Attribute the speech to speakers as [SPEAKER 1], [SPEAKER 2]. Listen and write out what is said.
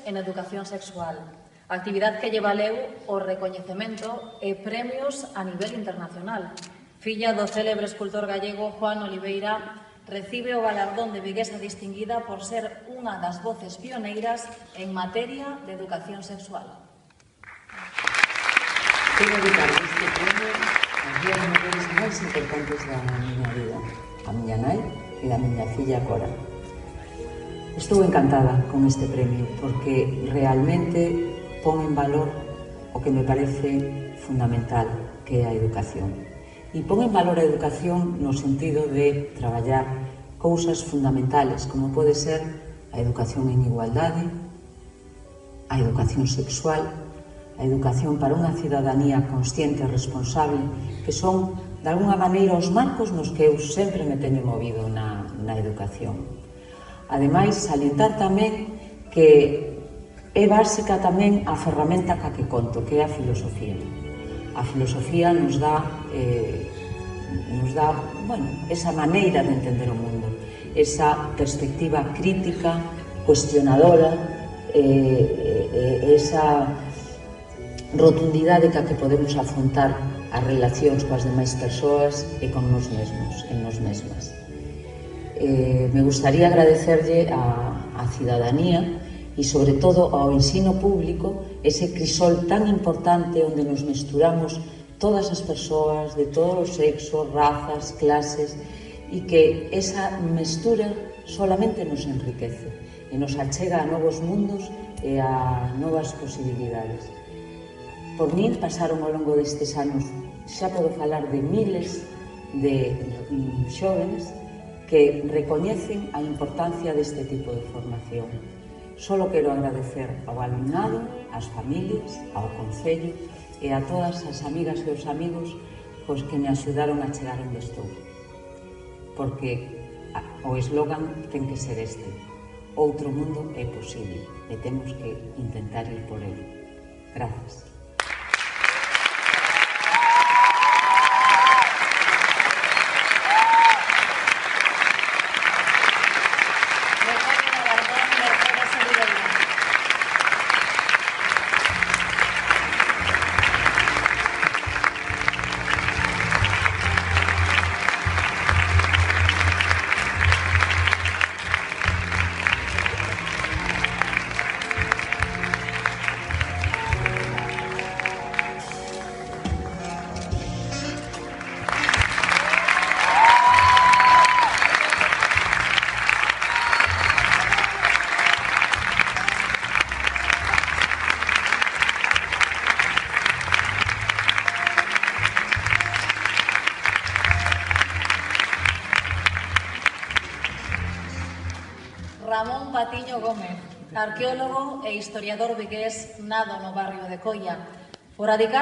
[SPEAKER 1] en educación sexual, actividade que lle valeu o recoñecemento e premios a nivel internacional. Filla do célebre escultor gallego Juan Oliveira, recibe o galardón de viguesa distinguida por ser unha das voces pioneiras en materia de educación sexual.
[SPEAKER 2] Quero dedicar este premio ás dúas mulleres máis importantes da miña vida, a miña nai e a miña filla Cora. Estou encantada con este premio porque realmente pon en valor o que me parece fundamental, que é a educación. E pon en valor a educación no sentido de traballar cousas fundamentales, como pode ser a educación en igualdade, a educación sexual, a educación para unha cidadanía consciente e responsable, que son, de alguna maneira, os marcos nos que eu sempre me teño movido na educación. Ademais, salientar tamén que é básica tamén a ferramenta ca que conto, que é a filosofía. A filosofía nos dá esa maneira de entender o mundo, esa perspectiva crítica, cuestionadora, esa rotundidade ca que podemos afrontar as relacións coas demais persoas e con nos mesmos, en nos mesmas. Me gustaría agradecerlle á cidadanía e, sobre todo, ao ensino público, ese crisol tan importante onde nos mesturamos todas as persoas de todos os sexos, razas, clases, e que esa mestura solamente nos enriquece e nos achega a novos mundos e a novas posibilidades. Por min pasaron ao longo destes anos, xa podo falar de miles de xóvenes que recoñecen a importancia deste tipo de formación. Solo quero agradecer ao alumnado, ás familias, ao Concello e a todas as amigas e os amigos cos que me axudaron a chegar onde estou. Porque o eslogan ten que ser este: outro mundo é posible e temos que intentar ir por ele. Grazas.
[SPEAKER 1] Ramón Patiño Gómez, arqueólogo e historiador vigués nado no barrio de Coia. Por